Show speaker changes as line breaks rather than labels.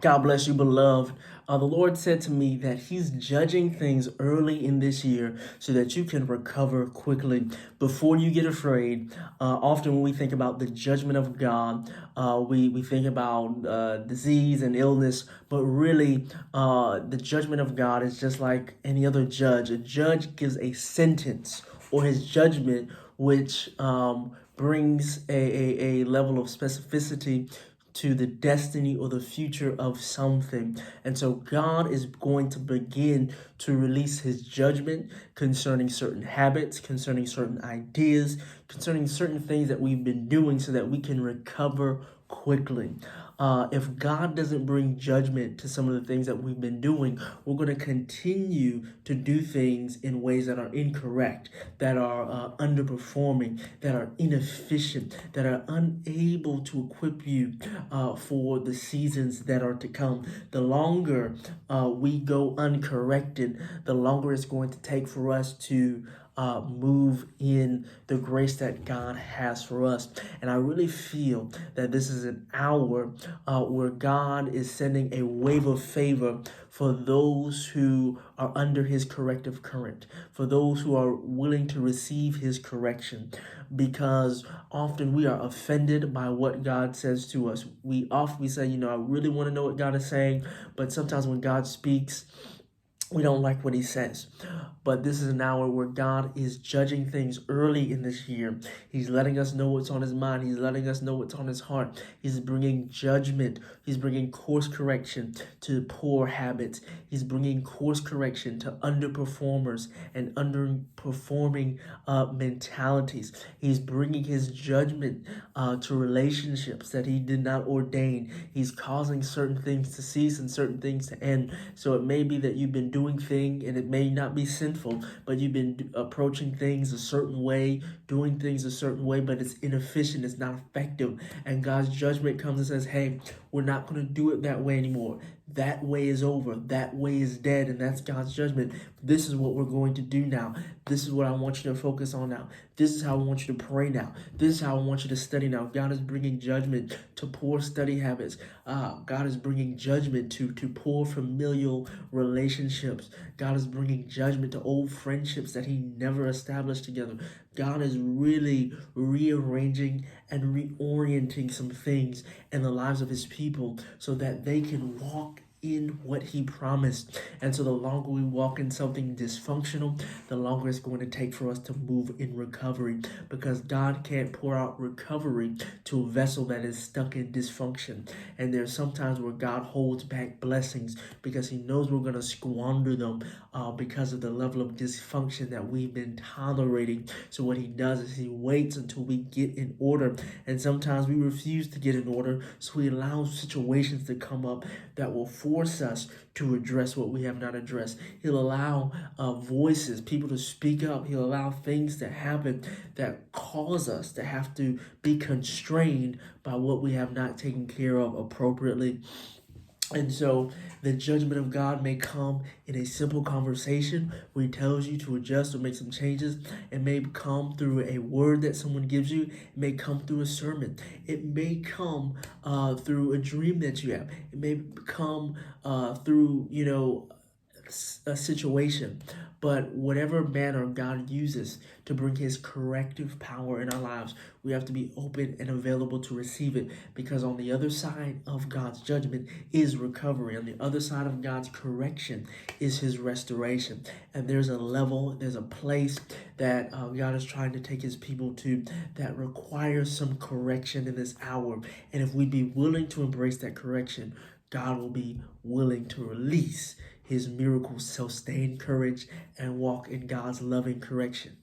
God bless you, beloved. The Lord said to me that He's judging things early in this year so that you can recover quickly. Before you get afraid, often when we think about the judgment of God, we think about disease and illness, but really the judgment of God is just like any other judge. A judge gives a sentence or his judgment, which brings a level of specificity to the destiny or the future of something. And so God is going to begin to release His judgment concerning certain habits, concerning certain ideas, concerning certain things that we've been doing so that we can recover quickly. If God doesn't bring judgment to some of the things that we've been doing, we're going to continue to do things in ways that are incorrect, that are underperforming, that are inefficient, that are unable to equip you for the seasons that are to come. The longer we go uncorrected, the longer it's going to take for us to move in the grace that God has for us. And I really feel that this is an hour where God is sending a wave of favor for those who are under His corrective current, for those who are willing to receive His correction, because often we are offended by what God says to us. We say, I really want to know what God is saying, but sometimes when God speaks, we don't like what He says. But this is an hour where God is judging things early in this year. He's letting us know what's on His mind. He's letting us know what's on His heart. He's bringing judgment. He's bringing course correction to poor habits. He's bringing course correction to underperformers and underperforming mentalities. He's bringing His judgment to relationships that He did not ordain. He's causing certain things to cease and certain things to end. So it may be that you've been doing things, and it may not be sinful, but you've been approaching things a certain way, doing things a certain way, but it's inefficient, it's not effective. And God's judgment comes and says, hey, we're not going to do it that way anymore. That way is over. That way is dead, and that's God's judgment. This is what we're going to do now. This is what I want you to focus on now. This is how I want you to pray now. This is how I want you to study now. God is bringing judgment to poor study habits. God is bringing judgment to poor familial relationships. God is bringing judgment to old friendships that He never established together. God is really rearranging and reorienting some things in the lives of His people so that they can walk in what He promised. And so the longer we walk in something dysfunctional, the longer it's going to take for us to move in recovery, because God can't pour out recovery to a vessel that is stuck in dysfunction. And there's sometimes where God holds back blessings because He knows we're going to squander them because of the level of dysfunction that we've been tolerating. So what He does is He waits until we get in order. And sometimes we refuse to get in order, so He allows situations to come up that will force us to address what we have not addressed. He'll allow voices, people to speak up. He'll allow things to happen that cause us to have to be constrained by what we have not taken care of appropriately. And so the judgment of God may come in a simple conversation where He tells you to adjust or make some changes. It may come through a word that someone gives you. It may come through a sermon. It may come through a dream that you have. It may come through, a situation. But whatever manner God uses to bring His corrective power in our lives, we have to be open and available to receive it, because on the other side of God's judgment is recovery. On the other side of God's correction is His restoration. And there's a level, there's a place that God is trying to take His people to that requires some correction in this hour. And if we'd be willing to embrace that correction, God will be willing to release His miracles, sustain courage, and walk in God's loving correction.